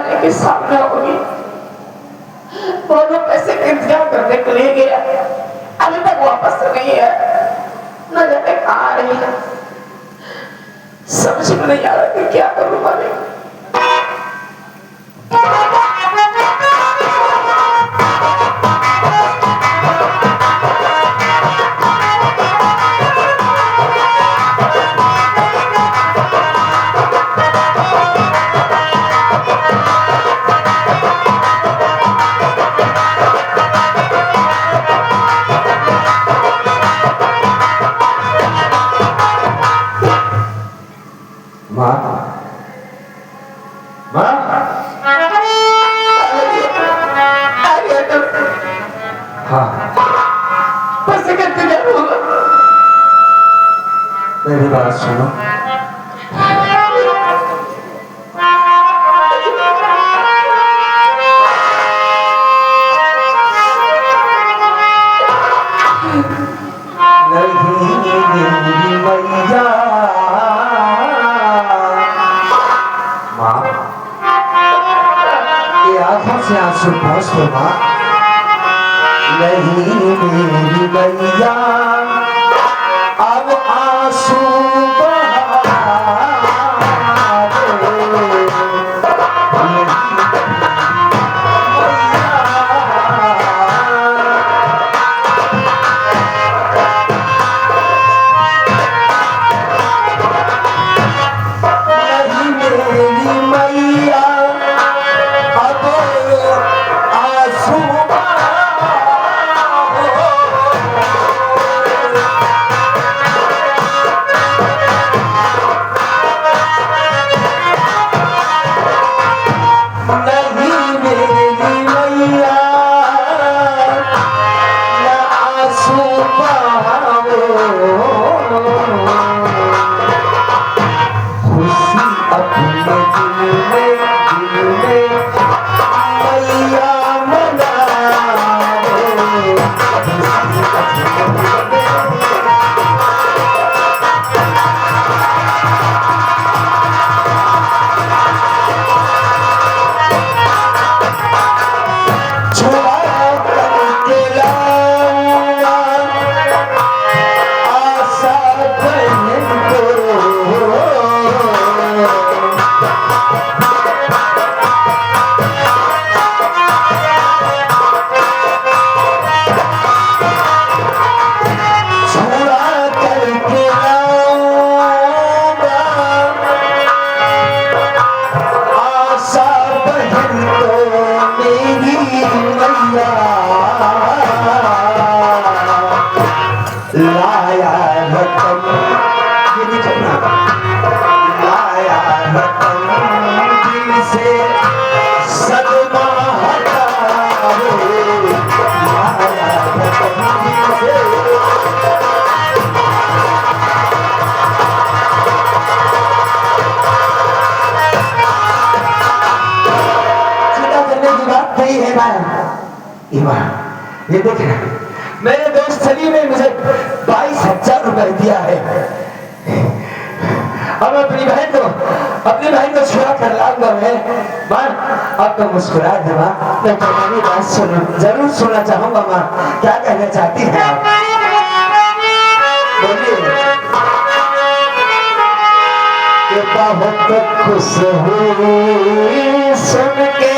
जाने के सामने होगी। दोनों पैसे का इंतजाम करने के लिए गया, अभी तक वापस नहीं है, न जाने कहाँ रही है। समझ में नहीं आ रहा कि क्या करूं मालिक। मेरी बात सुनो, नहीं मैया माँ, ये आंखों से आंसू पोंछ दो माँ। नहीं मेरी मैया अब आंसू लाया रतन, ये देखो ना, लाया रतन दिल से सदमा हटाओ, लाया रतन दिल से। चिंता करने की बात नहीं है ईमान, ये देखना मेरे दोस्त सलीम ने मुझे 22,000 रुपए दिया है। अब अपनी बहन को छुड़ा कर लाऊंगा मैं। माँ अब तो मुस्कुरा दे माँ, मैं तुम्हारी बात जरूर सुनना चाहूंगा माँ, क्या कहना चाहती है आप? बोलिए। कि बहुत खुश हुई सुन के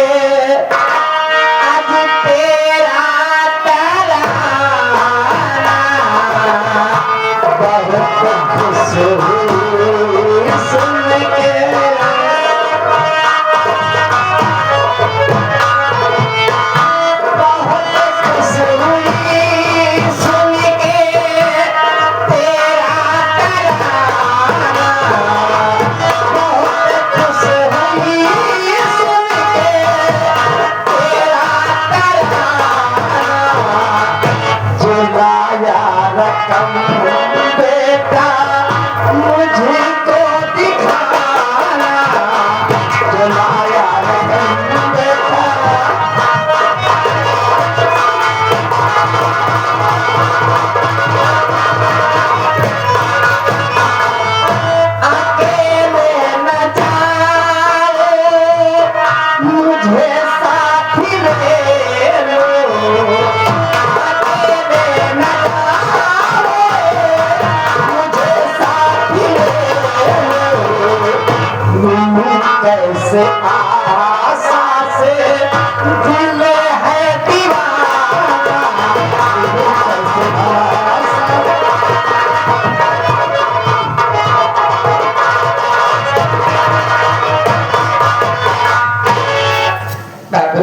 दादू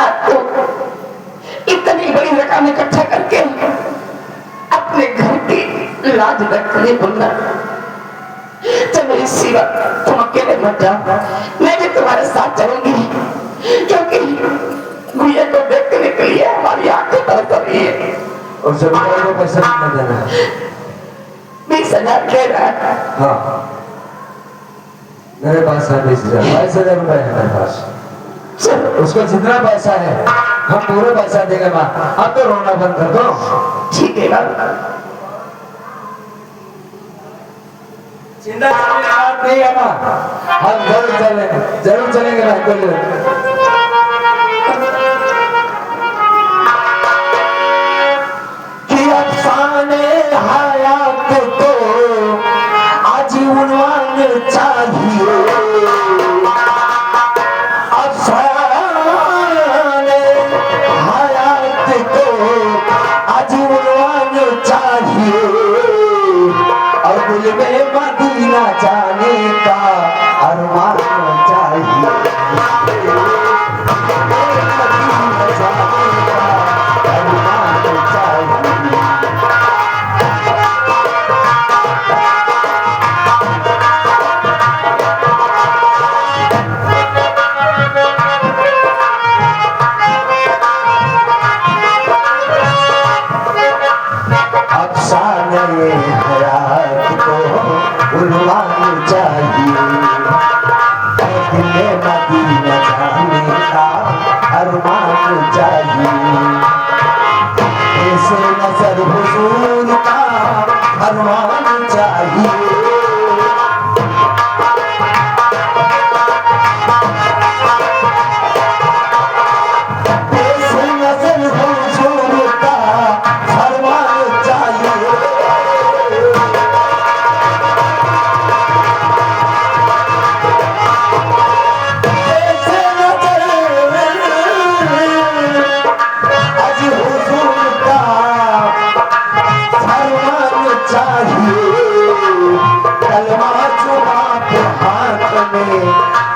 आप तो इतनी बड़ी रकम इकट्ठा करके अपने घर की लाज रख ले बोलना। चलो इस सेवा तुम अकेले मत जाओ, मैं भी तुम्हारे साथ चलूंगी, क्योंकि गुड़िया को देखने के लिए हमारी आंखें तरस रही है। और जमींदार को पैसा कितना देना है? 20,000 दे रहा है। हाँ मेरे पास है 20,000, 22,000 रुपए है मेरे पास। चलो उसको जितना पैसा है हम पूरे पैसा देंगे माँ। अब तो रोना बंद कर दो। ठीक है बाबू। चिंता करने की बात नहीं है माँ, हम जरूर चलेंगे भाई को लिए। कि अफसाने हयात को आजीवन चाहिए, अफसाने हयात को आजीवन चाहिए, और दिल में मदीना जाने का अरमान चाहिए, मदीना जाने का अरमान चाहिए। अफसाने हयात को उन्वान चाहिए, दिल में मदीना जाने का अरमान चाहिए, ऐसे नजर हुजूर का अरमान चाहिए। ऐसे नजर हुजूर का अरमान चाहिए। ऐसे नजर आज हुजूर का फरमान चाहिए। कलमा जुबां पे हाथ में,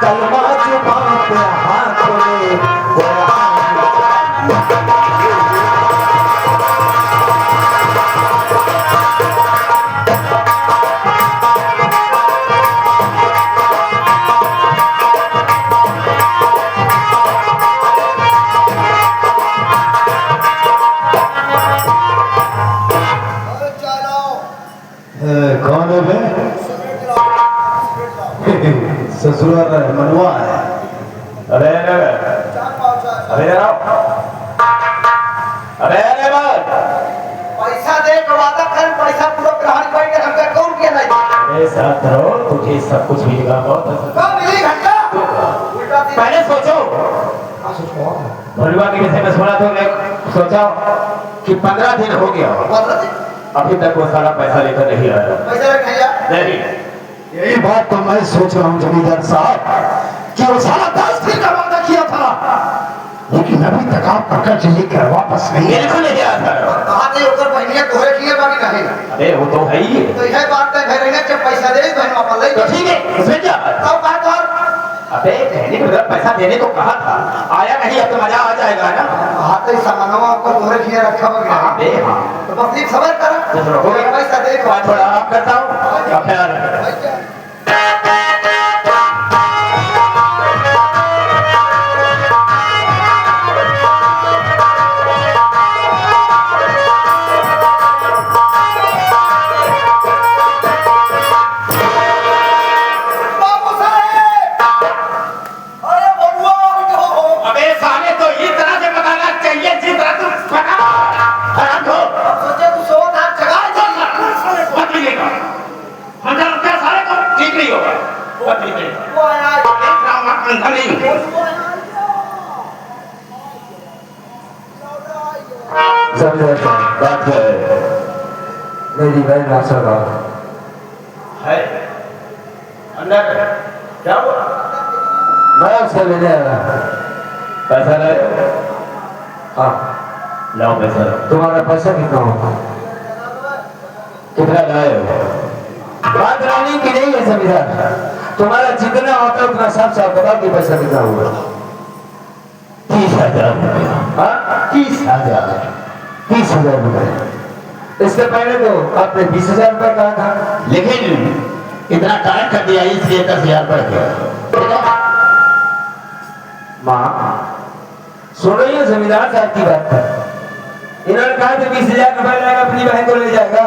कलमा जुबां पे हाथ में, कुरान कौन है बे? ससुराल है, मनवा है। अरे अरे अरे पैसा दे के वादा कर, पैसा पूरा ग्रहण करके हमका कौन किया नहीं? ऐसा करो तुझे सब कुछ मिलेगा। बहुत कब मिली घंटा? उल्टा दिन। पहले सोचो, भलवा के विषय में सुना तो सोचा कि 15 दिन हो गया, 15 दिन अभी तक वो सारा पैसा लेकर नहीं आया। पैसा रख नहीं आया? नहीं, यही बात तो मैं सोच रहा हूँ जमींदार साहब, कि वो सारा 10 दिन का वादा किया था, लेकिन अभी तक आपका कर्ज लेकर वापस नहीं आया। बिल्कुल नहीं आया था। कहा थे उधर बहनिया तोहरे किए बाकी नहीं। अरे वो तो है ही है। तो यह बात तय भरे जब पैसा दे बहन वापस ले तो ठीक है, उसमें क्या बात? तब कहा तो अबे कहने को जब पैसा देने को कहा था, आया नहीं, अब तो मजा आ जाएगा ना। हाथ ही सामानवा आपको तोहरे किए रखा होगा। अबे हाँ, तो बस एक सबर करा, हो गया। पैसा दे के बात थोड़ा आप करता हूँ, क्या ख्याल है? बाबू साहब, अरे बनुआ हो। अबे साले तो इस तरह से बताना चाहिए जिस तरह तुम बता। हराम हो। सोचे तू सो था जगाए तो मत मिलेगा। हम जानते क्या सारे को ठीक नहीं होगा। मत मिलेगा। वो आया एक राम अंधा नहीं। जमींदार साहब, बात है मेरी बहन आशा का है अंदर क्या हुआ? मैं उससे लेने आया। पैसा लाए? हाँ, लाओ पैसा लाओ। तुम्हारा पैसा कितना होगा? कितना लाए हो? बात रानी की नहीं है जमींदार, तुम्हारा जितना होता है उतना साफ साफ बताओ कि पैसा कितना होगा। 30,000 रुपये। हाँ 30,000। 30,000 रुपये। इससे पहले तो आपने 20,000 रुपये कहा था, लेकिन इतना टाइम कर दिया इसलिए 10,000 बढ़ गया। माँ सुनो ये जमींदार साहब की बात है, इन्होंने कहा था 20,000 रुपये लाएगा अपनी बहन को ले जाएगा,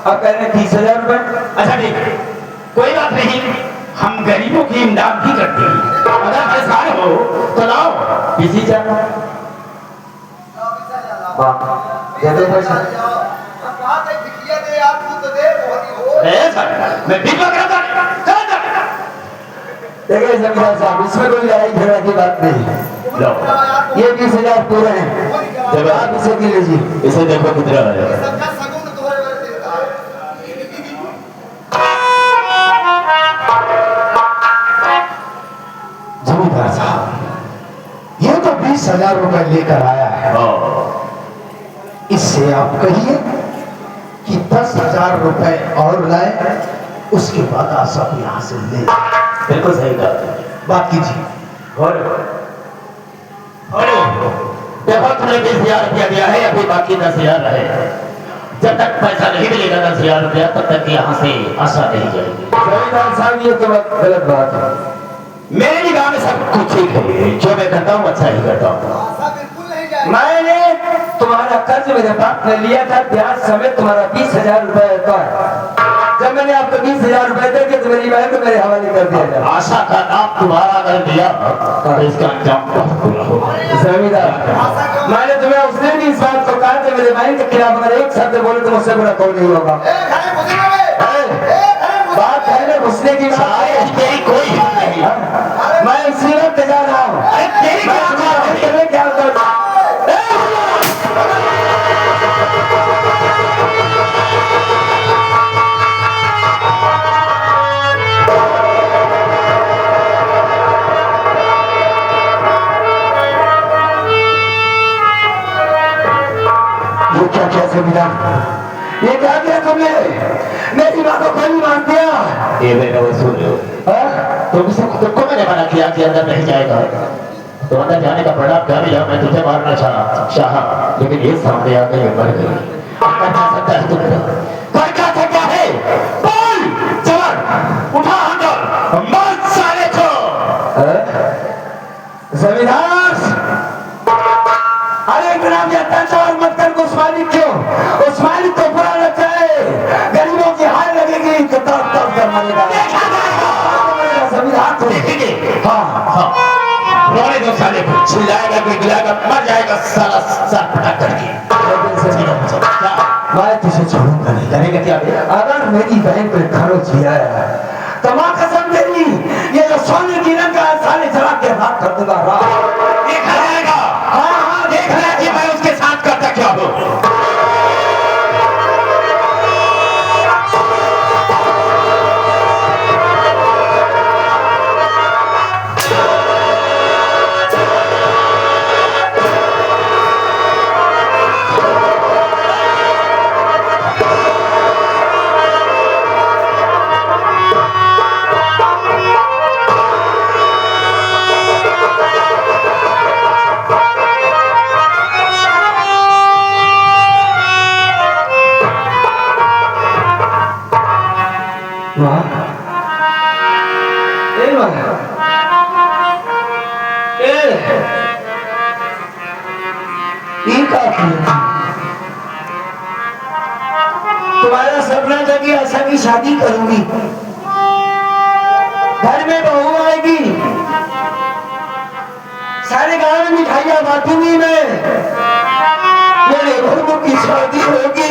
अब कह रहे हैं 30,000 रुपये। अच्छा ठीक है, कोई बात नहीं, हम गरीबों की इमदाद भी करते हैं। अगर परेशान हो तो लाओ किसी चाह हाँ दे दो पैसा। मैं भी करता देखिए जमींदार साहब, इसमें कोई लड़ाई झगड़ा की बात नहीं है, ये 20,000 पूरे हैं, जब आप इसे भी लीजिए। इसे देखो कितना है। जमींदार साहब ये तो 20,000 रुपए लेकर आया है, इससे आप कहिए कि 10,000 रुपए और लाए, उसके बाद आप सब यहाँ से ले बिल्कुल सही कहा। बात कीजिए। और देखो तुमने 20,000 रुपया दिया है, अभी बाकी 10,000 रहे। जब तक पैसा नहीं मिलेगा 10,000 रुपया, तब तक यहाँ से आशा नहीं जाएगी। जमींदार साहब ये तो गलत बात है। मेरे निगाह में सब कुछ ठीक है, जो मैं करता हूँ अच्छा ही करता हूँ। मैंने तुम्हारा कर्ज मेरे बाप ने लिया था, ब्याज समेत तुम्हारा 20,000 रुपए का। जब मैंने आपको 20,000 रुपए दे के तो मेरी बहन को मेरे हवाले कर दिया था। आशा का नाम तुम्हारा अगर दिया तो इसका अंजाम बहुत बुरा होगा। जमींदार मैंने तुम्हें उस दिन भी इस बात को कहा था, मेरे बहन के खिलाफ अगर एक शब्द बोले तो मुझसे बुरा कौन नहीं होगा। बात है ना घुसने की बात है, तेरी कोई हिम्मत नहीं। मैं इसी वक्त जा रहा हूँ। तेरी क्या ये क्या क्या जमींदार, ये क्या किया तुमने? मेरी माँ को कोई मार दिया। ये मेरा वो सुन रहे हो, तुमको मैंने मना किया कि अंदर नहीं जाएगा, तो अंदर जाने का बड़ा क्या मिला। मैं तुझे मारना चाहा, लेकिन ये सामने आ गई, मर गई। करना सकता है तुम्हें, करना सकता है। बोल जवान, उठा अंदर, मत साले को। जमींदार अरे इतना भी अत्याचार मत कर। उस्मानी क्यों? उस्मानी तो बुरा लगता है, गरीबों की हार लगेगी तो तब कर मरेगा। जमींदार हाँ हाँ, रोने दो साले को, चिल्लाएगा गिड़गिड़ाएगा, मर जाएगा साला सर पटक करके। मैं तुझे छोड़ूंगा नहीं। करेगा क्या? अगर मेरी बहन पे खरोच किया है तो माँ कसम तेरी, ये जो सोने की रंग का साले जला के हाथ कर दूंगा। देखा जाएगा। हाँ हाँ, देख रहा है कि मैं उसके साथ करता क्या हूँ। तुम्हारा सपना था कि आशा की शादी करूंगी, घर में बहू आएगी, सारे गांव में मिठाइयां बांटूंगी मैं, मेरे बहू की शादी होगी।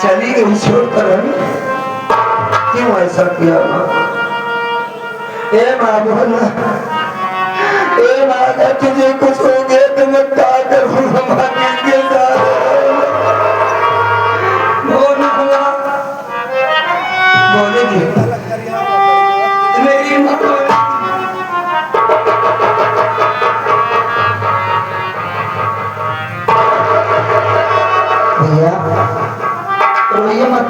चली गई छोड़कर हमें, क्यों ऐसा किया माँ? ए माँ बोला, ए माँ अगर तुझे कुछ हो गया तो मैं क्या करूँगा माँ के साथ? बोलेगी मेरी माँ। भैया रोइए मत।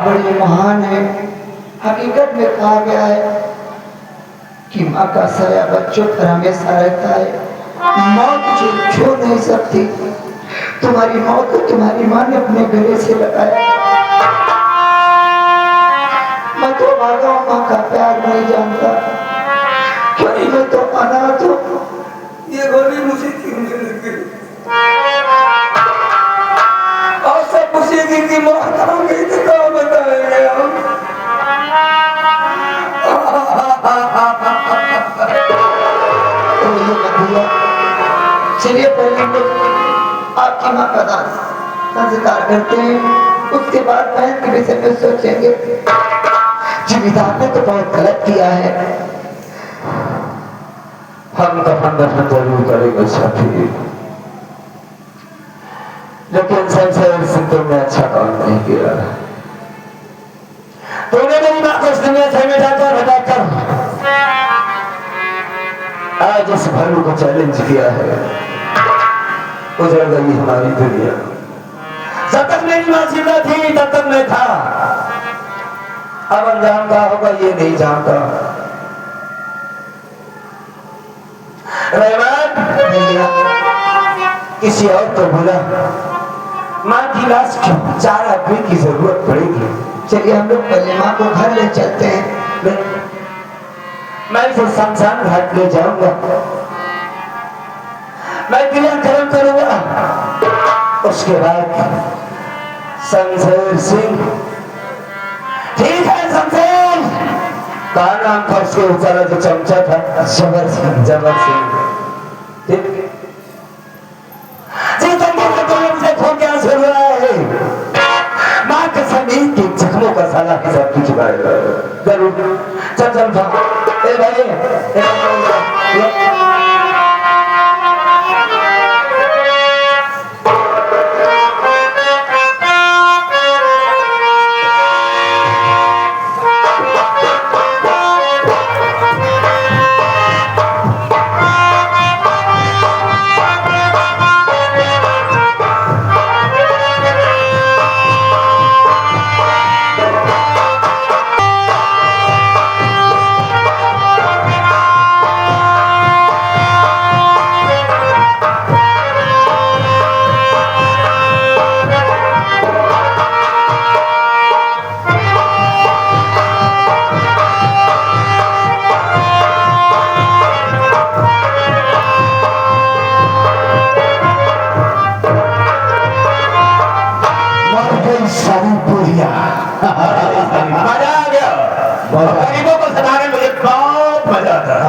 बड़ी महान है। हकीकत में कहा गया है कि माँ का साया बच्चों पर हमेशा रहता है। मौत जो छू नहीं सकती, तुम्हारी मौत को तुम्हारी माँ ने अपने गले से लगाया। मैं तो भागा माँ का प्यार नहीं जानता, क्योंकि मैं तो अनाथ हूँ। ये गोली मुझे क्यों नहीं लगी? और सब पूछेगी कि मौत आ गई तो क्या बताएंगे हम? तो ये भैया, चलिए पहले हम लोग आपकी माँ का संस्कार करते हैं, उसके बाद बहन के विषय में सोचेंगे। जिम्मेदार ने तो बहुत गलत किया है। हम कफन दफन जरूर करेंगे साथी, लेकिन संसार से तुमने अच्छा काम नहीं किया। तूने मेरी माँ को इस दुनिया से मिटाकर हटाकर आज इस भालू को चैलेंज किया है। उजड़ गई हमारी दुनिया। जब तक मेरी माँ जिंदा थी तब तक मैं था, अब अंजाम का होगा ये नहीं जानता। रहमान भैया, किसी और को बुला, माँ की लाश क्यों 4 आदमी की जरूरत पड़ेगी। चलिए हम लोग पहले माँ को घर ले चलते हैं। मैं इसे शमशान घाट ले जाऊंगा, मैं क्रियाक्रम करूंगा। उसके बाद शमशेर सिंह, ठीक है शमशेर, कहा नाम था उसके ऊपर जो चमचा था? जबर सिंह। जबर सिंह, ठीक। जिस तंगे से तुमने मुझे खो के आंसू रुलाया है, माँ के समीप के जख्मों का साला हिसाब की चुकाएगा जरूर। चल चल भाग। ए भाई, सारी पूरिया मजा आ गया। गरीबों को सताने में मुझे बहुत मजा आता है।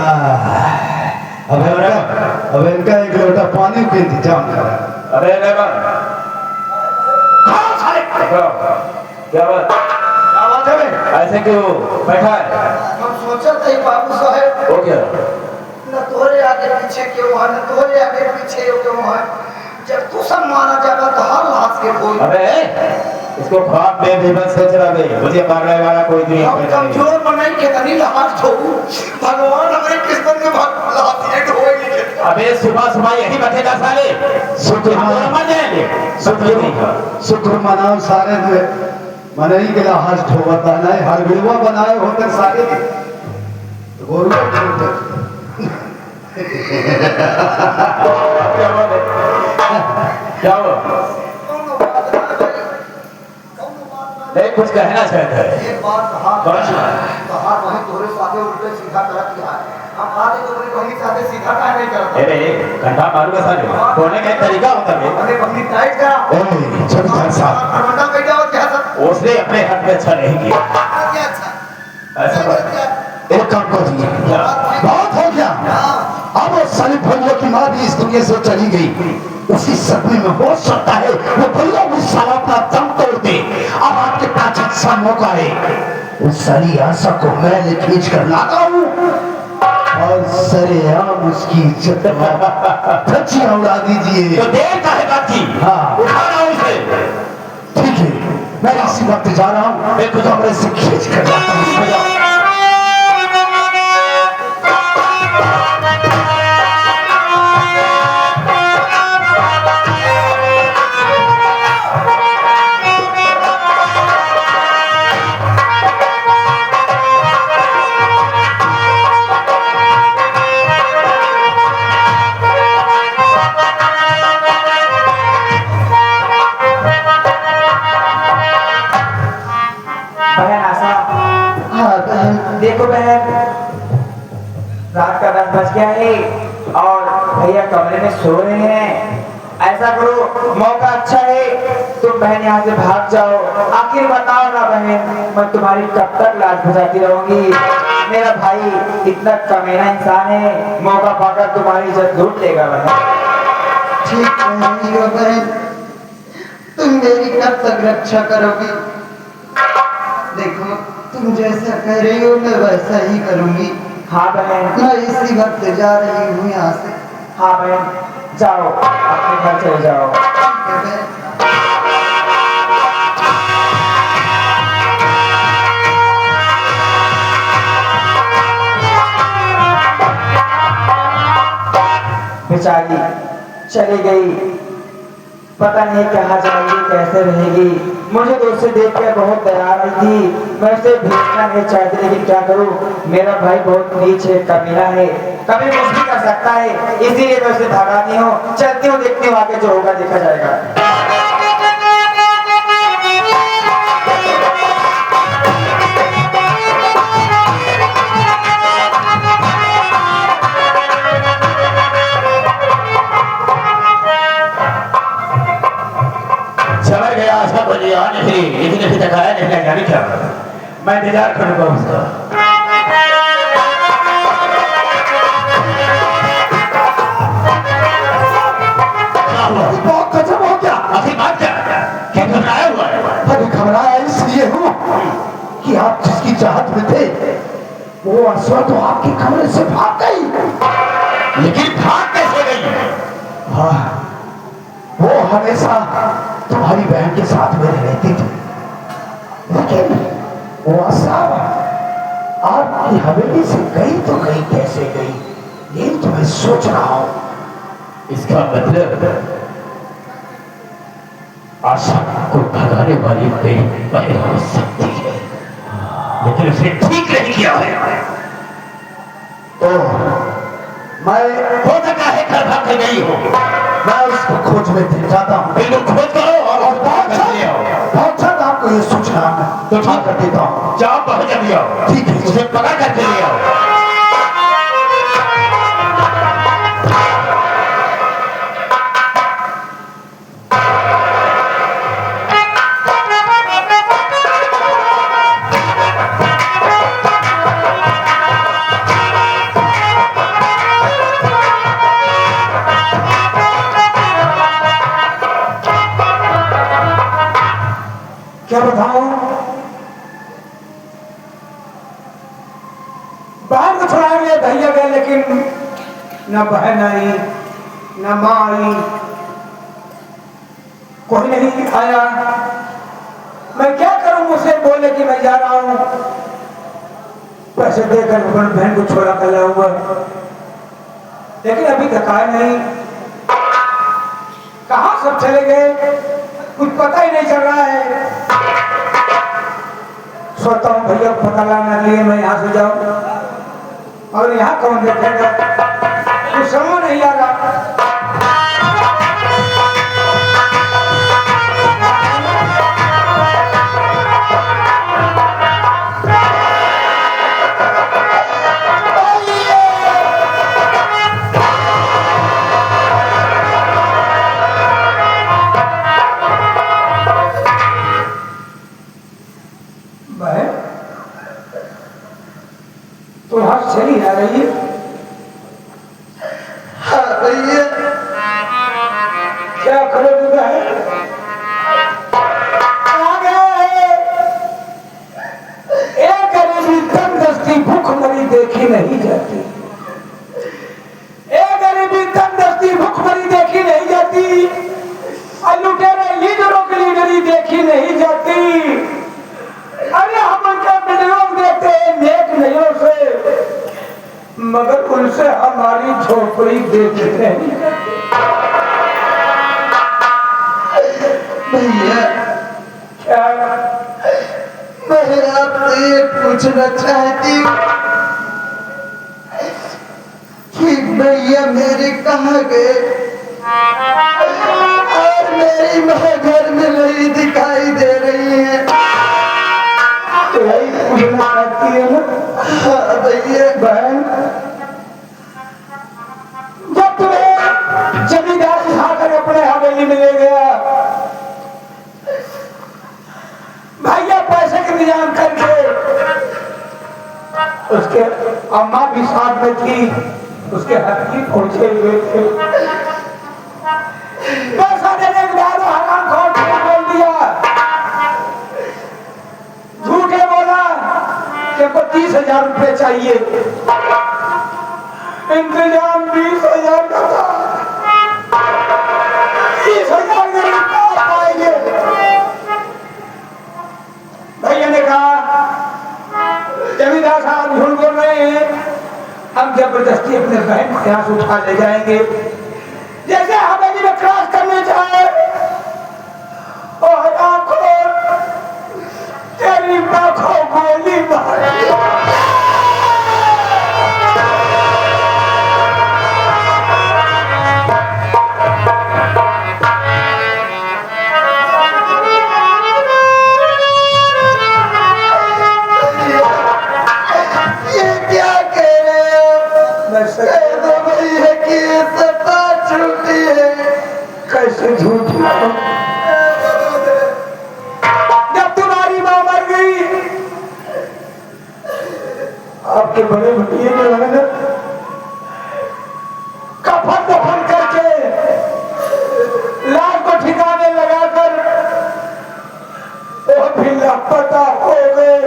अब इनका एक लोटा पानी का इंतजाम करा। अरे रहमान, क्या बात है बे? ऐसे क्यों बैठा है? हम सोचा था बाबू साहब हो गया न तोरे आगे पीछे क्यों है, न तोरे आगे पीछे क्यों है। जब तू सब माना जाएगा तो हर लाश के कोई। अबे इसको ख्वाब में भी बस सोच रहा भाई, मुझे मारने वाला कोई दुनिया हम में नहीं। कमजोर बनाई के तनी लाश धो, भगवान हमारे किस्मत में लाश एक होएगी। अबे सुबह सुबह यही बचेगा साले, शुक्र मर जाएंगे। शुक्र मनाओ सारे में मनई के लाज ठोबता नहीं, हर बिलवा बनाए होते सारे गोरू क्या हुआ? नहीं कुछ कहना चाहता है। एक बात कहा कौन सी? कहा वही तोरे साथे उल्टे सीधा करत किया है। हम आते तो मेरी बहनी साथे सीधा का नहीं करता। अरे घंटा मारूंगा साले, बोलने का एक तरीका होता है। अरे बहनी टाइट करा। जमींदार साहब, परमंडा बैठा हो क्या सब? उसने अपने हक में अच्छा नहीं किया। क्या अच्छा? ऐसा बात एक काम कर दिए, क्या? बहुत हो गया। अब वो साली भैया की माँ भी इस दुनिया से चली गई। उसी सदमे में हो सकता है वो भैया भी साला अपना दम तोड़ दे। अब आपके पास अच्छा मौका है, उस साली आशा को मैं खींच कर लाता हूँ और सरेआम उसकी इज्जत धज्जियां उड़ा दीजिए। तो देर का है बात की। हाँ। उठाना उसे। ठीक है, मैं इसी वक्त जा रहा हूँ, मैं खुद कमरे से खींच कर लाता हूँ। देखो बहन, रात का 10 बज गया है और भैया कमरे में सो रहे हैं। ऐसा करो, मौका अच्छा है, तुम बहन यहाँ से भाग जाओ। आखिर बताओ ना बहन, मैं तुम्हारी कब तक लाज बजाती रहूंगी? मेरा भाई इतना कमीना इंसान है, मौका पाकर तुम्हारी इज्जत लूट लेगा बहन। ठीक कह रही हो बहन, तुम मेरी कब तक रक्षा करोगी? देखो, तुम जैसा कह रही हो मैं वैसा ही करूंगी। हाँ बहन। मैं इसी वक्त जा रही हूँ यहाँ से। हाँ बहन, जाओ, अपने घर चले जाओ। ठीक है बहन। बेचारी चली गई, पता नहीं कहाँ जाएगी, कैसे रहेगी। मुझे तो उसे देख कर बहुत दया आ रही थी, मैं उसे भेजना नहीं चाहती, लेकिन क्या करूँ, मेरा भाई बहुत नीच है, कमीना है, कभी कुछ भी कर सकता है, इसीलिए मैं उसे भगाती हूँ। चलती हूँ, देखती हूँ आगे जो होगा देखा जाएगा। समझ गया, आशा बोली आने फिरी, लेकिन अभी तक आया नहीं, जाने क्या मैं इंतजार करूंगा उसका। बहुत गजब हो गया। आखिर बात क्या घबराया हुआ है? अरे घबराया इसलिए हूँ कि आप जिसकी चाहत में थे वो अश्वा तो आपके कमरे से भाग गई। लेकिन भाग कैसे गई? हाँ, वो हमेशा तुम्हारी बहन के साथ में रहती थी, लेकिन वो असाब आपकी हवेली से गई तो गई, कैसे गई ये तो मैं सोच रहा हूँ। इसका मतलब आशा को भगाने वाली मेरी बहन हो सकती है, लेकिन उसे ठीक नहीं किया है। तो मैं हो सकता है घर भाग कर गई हो। मैं उसको खोज में जाता हूँ। बिल्कुल खोज करो और बहुत जल्द आपको ये सूचना तो ठीक कर देता हूँ। जाओ, बहुत जल्दी आओ, ठीक है, उसे पकड़ करके ले आओ। क्या बताऊं, बाहर को छुड़ा लिया भैया गए, लेकिन न बहन आई न माँ आई, कोई नहीं दिखाया। मैं क्या करूं, मुझसे बोले कि मैं जा रहा हूं, पैसे देकर बहन को छोड़ा कर लाऊंगा, लेकिन अभी तक आए नहीं। कहां सब चले गए, कुछ पता ही नहीं चल रहा है। सोचता हूँ भैया को पता लगाने के लिए मैं यहाँ से जाऊँ, और यहाँ कौन देखेगा, कुछ समझ नहीं आ रहा। तो हाथ चली आ रही है। हाँ भैया, क्या करोगे बहन, आ गए। एक गरीबी तंदस्ती भूखमरी देखी नहीं जाती, एक गरीबी तंदस्ती भूखमरी देखी नहीं जाती, और लुटेरे लीडरों की लीडरी देखी नहीं जाती। अरे हम उनके वीडियो देखते हैं नेक नजरों से, मगर उनसे हमारी झोपड़ी देखते हैं। भैया क्या मैं आपसे ये पूछना चाहती हूँ कि भैया मेरे कहाँ गए, और मेरी माँ घर में नहीं दिखाई दे रही है। तो यही पूछना चाहती है ना। हाँ गोली में ले गया। भैया पैसे का इंतजाम करके, उसके अम्मा भी साथ में थी, उसके हथी पहुंचे हुए थे। पैसा देने के बाद हराम खोर बोल दिया, झूठे बोला कि हमको 30,000 रुपये चाहिए। इंतजाम 20,000 का था, 30,000 में रुपया पाएंगे। भैया ने कहा जमींदार साहब झूठ बोल रहे हैं, हम जबरदस्ती अपने बहन को यहाँ से उठा ले जाएंगे। जैसे हवेली में क्रॉस करने जाए और आंखों तेरी आंखों गोली मार कैसे झूठ। जब तुम्हारी मां मर गई, आपके बड़े भैया ने मेहनत कफन दफन करके लाश को ठिकाने लगाकर वो भी लापता हो गए।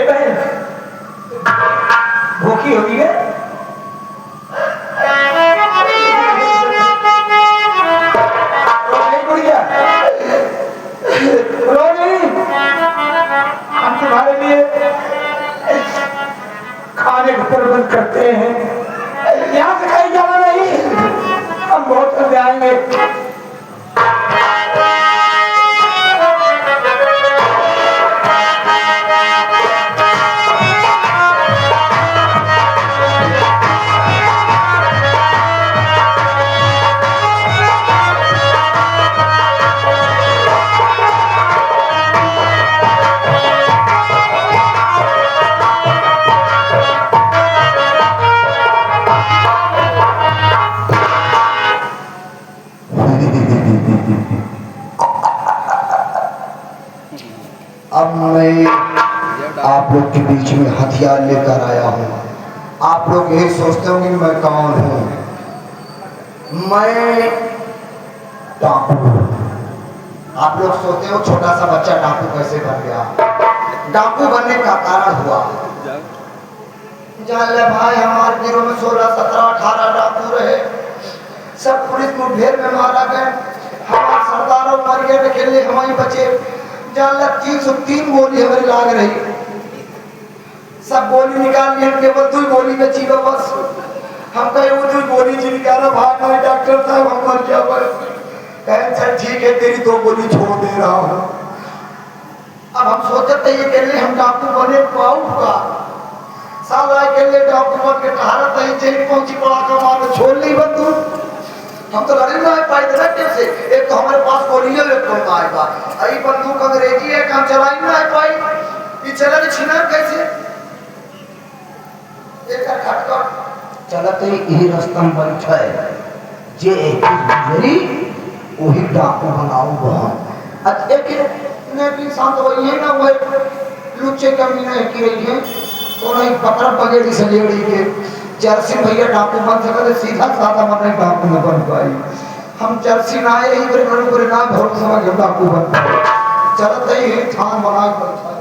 बहन भूखी होगी है? हम तुम्हारे लिए खाने का प्रबंध करते हैं, यहाँ से कहीं जाना नहीं, हम बहुत जल्द आएंगे। अब मैं आप लोग के बीच में हथियार लेकर आया हूँ। आप लोग यही सोचते होंगे मैं कौन हूँ। मैं डाकू। आप लोग सोचते हो छोटा सा बच्चा डाकू कैसे बन गया। डाकू बनने का कारण हुआ, जान ले भाई, हमारे गिरोह में 16, 17, 18 डाकू रहे, सब पुलिस मुठभेड़ में मारा गए। हमारे सरदारों मर गए, खेलने हमारी बचे। जान ला 303 गोली हमारी लाग रही, सब गोली निकाल लिए, केवल 2 गोली बची बस। हम कहे वो 2 गोली जी निकालो भाई, हमारे डॉक्टर साहब हम मर क्या बस। कहें सर ठीक है, तेरी 2 गोली छोड़ दे रहा हूँ। अब हम सोचते ये के लिए हम डाकू बने पाऊंगा, साला के लिए डाकू बन के टहरत है, जेल पहुंची पड़ा कमा छोड़ ली बंदूक। हम तो लड़े ना पाई से, एक तो हमारे पास गोली है, एक तो आएगा अरे बंदूक अंग्रेजी है, काम चलाई ना पाई, ये चला छिना कैसे एक खटकर चलते यही रास्ता में बैठा है जे गुजरी वही डाकू बनाऊ बहन। अच्छा एक ने भी शांत वही है ना, वही लुच्चे कमी नहीं की रही है, तो नहीं पकड़ पगेड़ी से ले रही के जर्सी भैया डाकू बन सकते, सीधा साधा मन नहीं डाकू न बन पाई। हम जर्सी ना आए ही बड़े बड़े पूरे ना भरोसा में डाकू बन पाए, चलते ही थान बना बैठा है।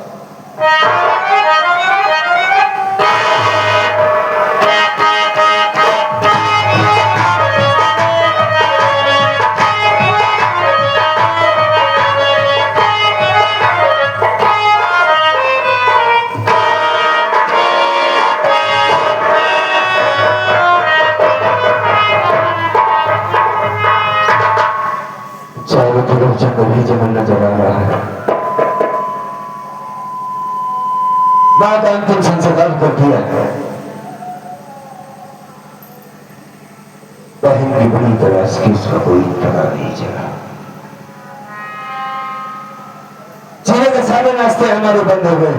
जंगल जंगल नजर आ रहा है। बात अंतिम संस्कार कर दिया, बहन की बड़ी तलाश की, उसका कोई पता नहीं चला। जिले के सारे रास्ते हमारे बंद हो गए,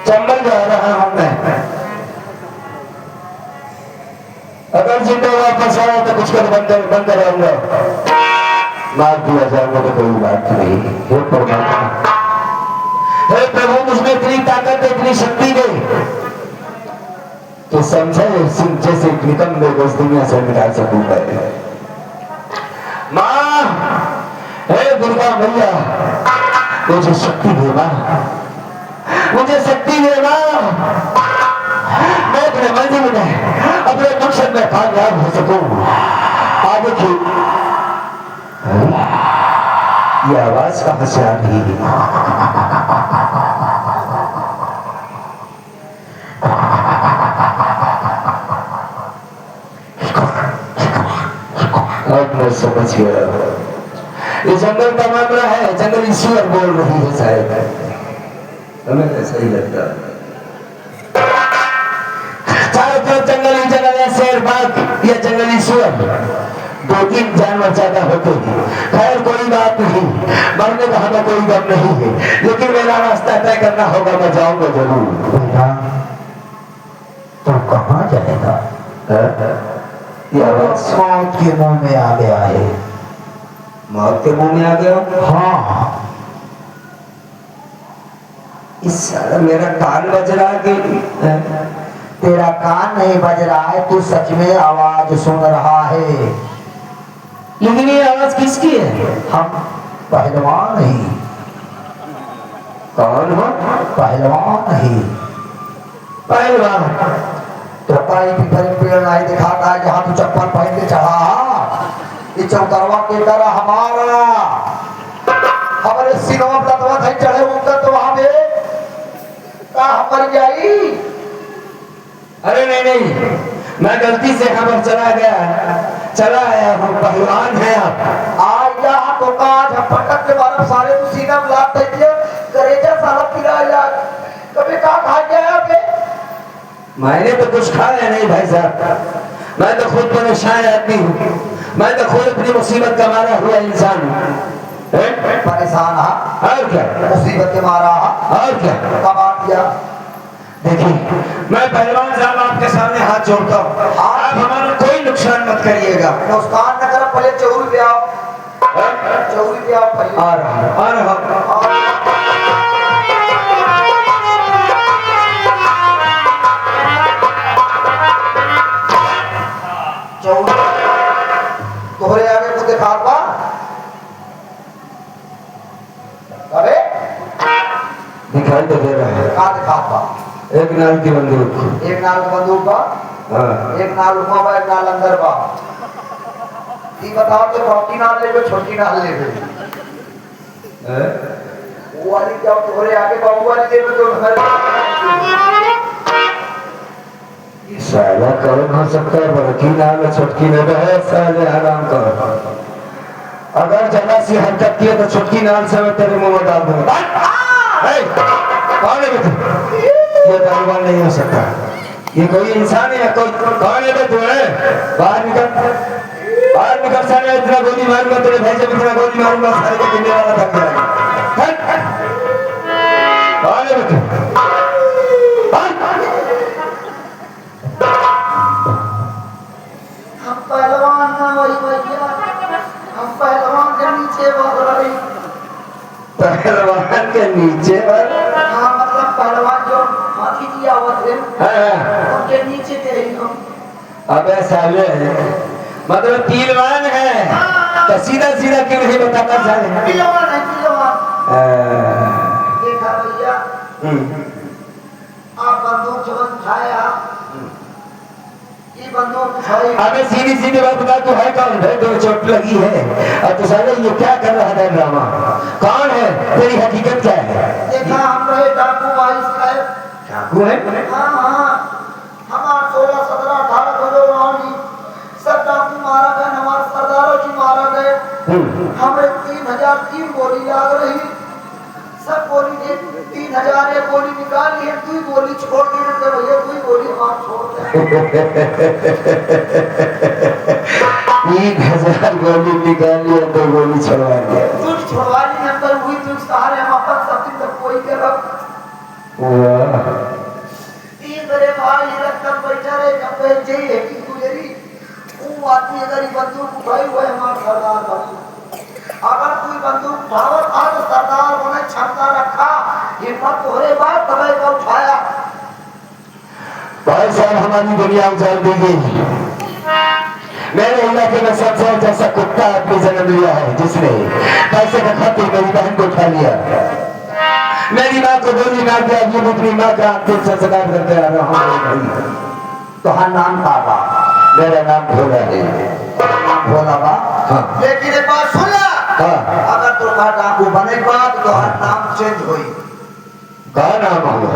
चंबल जा रहा हूं मैं। अगर जिंदा वापस आया तो कुछ कर बंद कराऊंगा, मार दिया जाऊंगा तो कोई बात नहीं। हे परमात्मा, हे प्रभु, मुझमें इतनी ताकत है, इतनी शक्ति है तो समझे जैसे निकम्मे को इस दुनिया से निकाल सकूंगा। माँ, हे दुर्गा मैया, मुझे शक्ति दे माँ, मुझे शक्ति दे माँ, मैं अपने मंजिल में, अपने मकसद में कामयाब हो सकूं। आगे की ये आवाज कहां से आ रही है? अब मैं समझ गया, ये जंगल का मामला है, जंगल ईश्वर बोल रही है शायद, हमें ऐसा ही लगता है। चारों तरफ जंगल ही जंगल है, शेर बाघ या जंगल ईश्वर, 2-3 जानवर ज्यादा होते हैं। खैर कोई बात नहीं, मरने का हमें कोई गम नहीं है, लेकिन मेरा रास्ता तय करना होगा, मैं जाऊंगा जरूर। बेटा तो कहाँ जाएगा? मौत के मुंह में आ गया है। मौत के मुंह में आ गया? हाँ, इस साला मेरा कान बज रहा है कि तेरा कान नहीं बज रहा है, तू सच में आवाज सुन रहा है। लेकिन ये आवाज किसकी है? हम पहलवान ही। कौन हो? पहलवान ही। पहलवान तो कहीं भी पेड़ नहीं दिखाता है जहाँ तू चप्पल पहन के चढ़ा, ये चौतरवा के तरह हमारा हमारे सिनवा लतवा थे चढ़े होकर तो वहां पे का मर जाई। अरे नहीं, मैं गलती से यहाँ पर चला आया हूँ, पहलवान है आप। आज यहाँ तो काज हम पटक के मारे सारे तू सीना में लात दे दिया, करेजा साला पिला जा, कभी कहाँ खा गया बे? मैंने तो कुछ खाया नहीं भाई साहब, मैं तो खुद परेशान आदमी हूँ, मैं तो खुद अपनी मुसीबत का मारा हुआ इंसान हूँ। परेशान हा और क्या? मुसीबत के मारा हा और क्या? कमा दिया। देखिए, मैं पहलवान साहब आपके सामने हाथ जोड़ता हूँ, आप हमारा कोई नुकसान मत करिएगा। नुकसान न करो, पहले चौरी पे आओ, चौरी पे आओ पहले। आ रहा तोहरे आगे को दिखा पा अबे दिखाई तो दे रहा है, कहाँ दिखा पा? एक नाल की बंदूक। एक नाल की बंदूक बा, हाँ। एक नाल उमा बा, एक नाल अंदर बा। ये बताओ तो छोटी नाल ले लो, छोटी नाल ले लो। वो वाली क्या तोहरे आगे बाबू वाली दे लो तो साला कौन हो सकता है? बड़की नाल छोटकी नाल है, साले आराम कर। अगर जरा सी हरकत की है तो छोटकी नाल से मैं तेरे मुंह में डाल दूंगा। कौन है बेटे? ये पहलवान नहीं हो सकता, ये कोई इंसान है या कोई कौन है बे? तू है? बाहर निकल साले, इतना गोली मारूंगा तेरे भेजे में, इतना गोली मारूंगा साले के पिंडे वाला थक जाएगा। कौन है बेटे? हम पहलवान ना वही भैया, हम पहलवान के नीचे बढ़ रही। पहलवान के नीचे पर? हाँ मतलब पहलवान जो हाथी जी आवत है उनके नीचे थे हम। अबे साले, मतलब पहलवान है तो सीधा सीधा क्यों नहीं बताता साले? पहलवान है पहलवान। देखा भैया, आप बंदूक जो उठाया, ये बंदूक उठाई। अबे सीधी सीधी बात बता, तू है कौन? है तो चोट लगी है और तू साले ये क्या कर रहा है ड्रामा? कौन है? तेरी हकीकत क्या है? देखा हम रहे डाकू भाई साहब। डाकू है? हाँ हाँ, हमारे 16, 17, 18 को जो रानी सब डाकू मारा गए, हमारे सरदारों जी मारा गए। हमें 3003 गोली याद रही, सब गोली ने 3000 एक गोली निकाली है, 2 गोली छोड़ दी तो भैया 2 गोली हमारे छोड़ दे। 3000 गोली निकाल लिया, 2 गोली छुड़वा दिया। तू छोड़वा ली अंदर हुई, तू सहारे हम अपन सब दिन तक कोई के रख। तीन बड़े भाई रखकर बैठा रहे, जब जई है कि गुजरी वो आदमी अगर ये बंदूक उठाई हुए हमारा सरदार बनी, अगर कोई बंदूक उठावा था तो सरदार बने क्षमता रखा, हिम्मत हो रे बात तब का उठाया। भाई साहब हमारी दुनिया उजाड़ दी गई। मेरे इलाके में सबसे जैसा कुत्ता आदमी जन्म लिया है जिसने पैसे का खातिर मेरी बहन को उठा लिया। मेरी माँ को गोली मार के अभी अपनी माँ का अंतिम संस्कार करते आ रहा हूँ। तो हाँ नाम का बा, मेरा नाम भोला है। भोला बा। हाँ। लेकिन एक बात सुन ला, हाँ। अगर तो डाकू बने बात तो हर नाम चेंज हुई। क्या नाम होगा?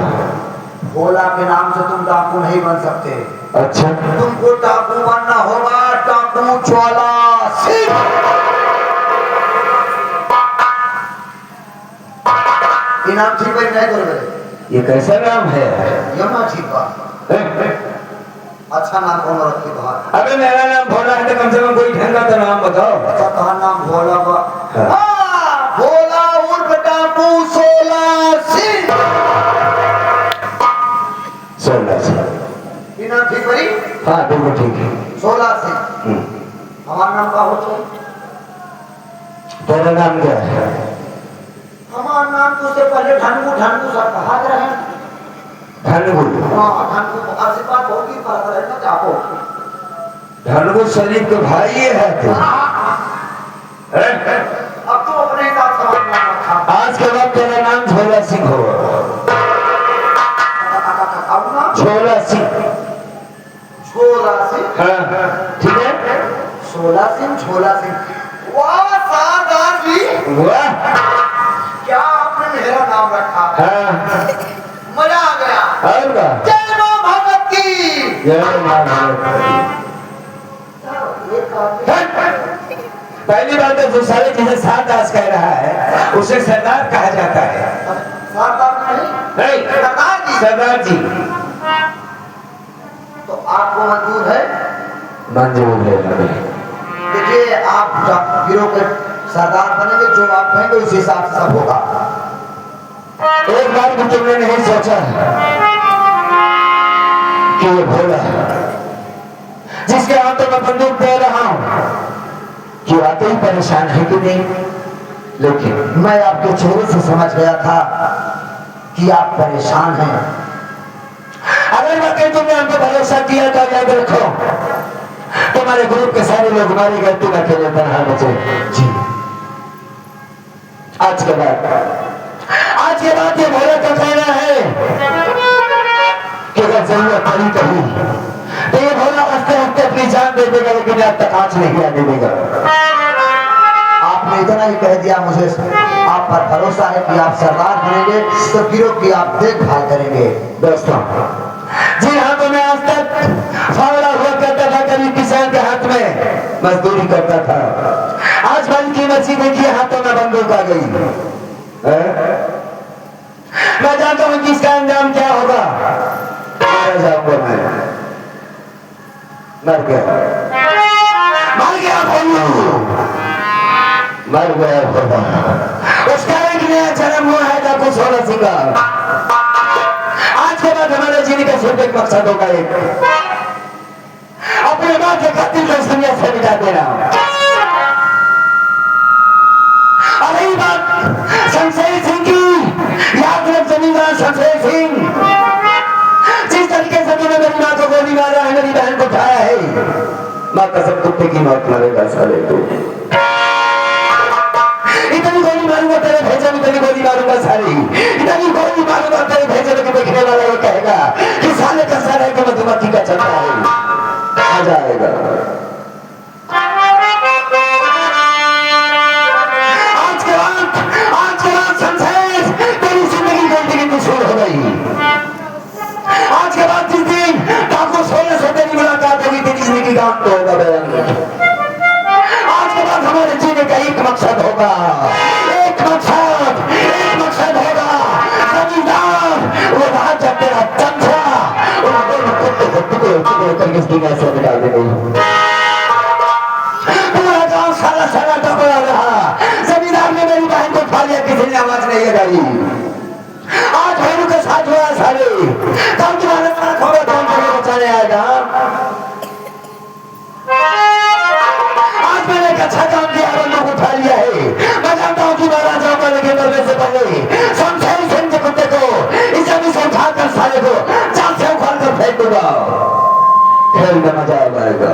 भोला के नाम से तुम डाकू नहीं बन सकते। अच्छा तुमको डाकू बनना होगा डाकू ज्वाला सिंह। ये नाम ठीक है नहीं बोल? ये कैसा नाम है? यमुना ठीक बात। अच्छा नाम कौन रखी बाहर? अबे मेरा नाम भोला है तो कम से कम कोई ढंग का तो नाम बताओ। अच्छा कहा नाम भोला बा। हाँ। हाँ, भोला उर्फ डाकू 16 सिंह। 16 से। ये नाम ठीक बनी? हाँ बिल्कुल ठीक है। 16 सिंह। हमारा नाम का हो तो? तेरा नाम क्या है? हमारा नाम तो उससे पहले ढनगू ढनगू सब कहा रहे। धनगुल। हाँ ढनगू आशीर्वाद होगी पता रहे ना जाको। धनगुल शरीफ के भाई ये है तो। अब तो अपने हिसाब से हमारा नाम रखा। आज के बाद तेरा नाम झोला सिंह होगा। झोला सिंह। झोला सिंह। हाँ ठीक है। 16 सिंह झोला सिंह। वाह सरदार जी, वाह क्या आपने मेरा नाम रखा। हाँ मजा आ गया। और क्या? जय मां भगवत की। जय मां भगवती। पहली बात तो जो सारे जिसे सरदार कह रहा है उसे सरदार कहा जाता है। सरदार नहीं, सरदार जी। सरदार जी। तो आपको मंजूर है? मंजूर है हमें। देखिए आप गिरोह के सरदार बनेंगे, जो आप कहेंगे उस हिसाब से सब होगा। एक बार भी तुमने नहीं सोचा कि ये भोला जिसके हाथों में बंदूक दे रहा हूं कि वाकई परेशान है कि नहीं? लेकिन मैं आपके चेहरे से समझ गया था कि आप परेशान हैं। अगर वाकई तुमने हमको भरोसा किया तो याद रखो तुम्हारे ग्रुप के सारे लोग हमारी गलती में अकेले तरह बचे। जी आज के बाद ये भोला का कहना है कि अगर जरूरत पड़ी कभी तो ये भोला हंसते हंसते अपनी जान दे देगा, लेकिन आज तक आंच नहीं आने देगा। आपने इतना ही कह दिया, मुझे आप पर भरोसा है कि आप सरदार बनेंगे तो गिरोह की आप देखभाल करेंगे। दोस्तों जी हाँ, तो मैं आज तक फावड़ा हुआ करता था, कभी किसान के हाथ में मजदूरी करता था। आज मन की मर्जी देखिए हाथों में बंदूक आ गई। मैं जानता हूँ कि इसका अंजाम क्या होगा। मारा जाऊंगा मैं। मर गया भोला। उसका एक नया जन्म हुआ है डाकू 16 सिंह का। आज के बाद हमारे जीने का सिर्फ एक मकसद होगा, एक अपने माँ के खातिर को इस दुनिया से मिटा देना। और यही बात शमशेर सिंह की, याद रख जमींदार शमशेर सिंह, जिस तरीके से तूने मेरी माँ को गोली मारा है, मेरी बहन को उठाया है, माँ कसम कुत्ते की मौत मरेगा साले तू। इतनी गोली मारूंगा तेरे भेजे में, इतनी गोली मारूंगा सारी, इतनी गोली मारूंगा तेरे भेजे में कि देखने वाला ये कहेगा कि साले का सर है कि मधुमक्खी का चलता है। मजा आएगा। आज के बाद शमशेर तेरी जिंदगी गंदगी की शुरू हो गई। आज के बाद जिस दिन डाकू 16 से तेरी मुलाकात होगी, तेरी जिंदगी का अंत होगा बयान। आज के बाद हमारे जीने का एक मकसद होगा, एक मकसद होगा जमींदार वो राज जब तेरा चमचा उन दोनों कुत्ते को टुकड़े करके इस दुनिया से निकाल दे गई। पूरा गांव सारा टपड़ा रहा, जमींदार ने मेरी बहन को उठा लिया, किसी ने आवाज नहीं लगाई। आज भैरू के साथ हुआ सारे कल तुम्हारे साथ होगा, कौन तुम्हें बचाने आएगा? चुकाओ, खेल में मजा आएगा।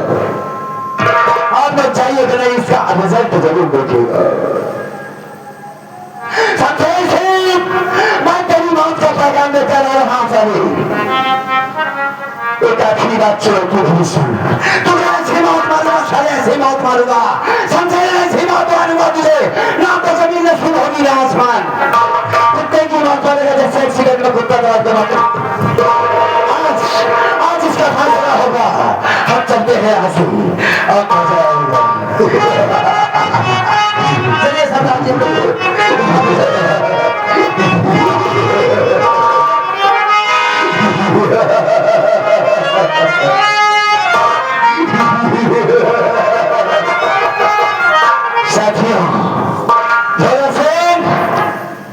आप लोग चाहिए कि नहीं, इसका रिजल्ट जरूर देखिएगा। मैं तेरी मौत का पैगाम देकर आ रहा हूं सभी। एक आखिरी बात चलो सुन, तुझे ऐसी मौत मारूंगा, साले ऐसी मौत मारूंगा, समझे? ऐसी मौत मारूंगा तुझे, ना तो जमीन नसीब होगी ना आसमान। कुत्ते की मौत मारेगा जैसे एक्सीडेंट में कुत्ता दौड़ के मारते। आज इसका फैसला होगा। हम चलते हैं आंसू और मजा आएगा। चलिए सरदार जी,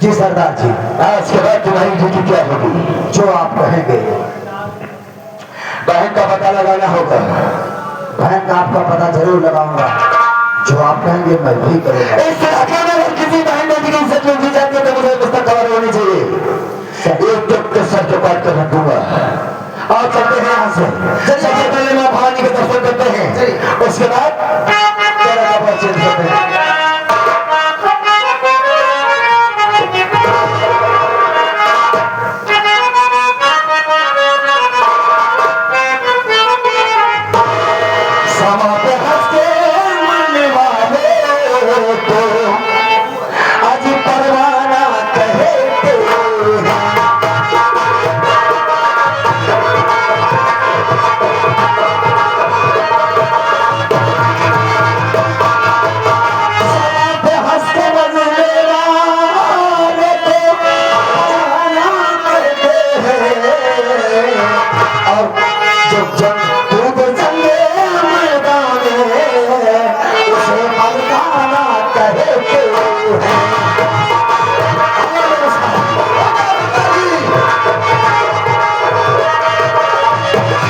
जी सरदार जी, आज के बाद तुम्हारी ड्यूटी क्या होगी? जो आप कहेंगे। बहन का पता लगाना होगा। बहन का आपका पता जरूर लगाऊंगा, जो आप कहेंगे मैं वही करूंगा। इस इलाके में अगर किसी बहन ने भी इज्जत मिल जाती है तो मुझे पुस्तक खबर होनी चाहिए। एक टुक के सर के काट कर रख दूंगा। और चलते हैं यहाँ से। सबसे पहले माँ भवानी के दर्शन करते हैं, उसके बाद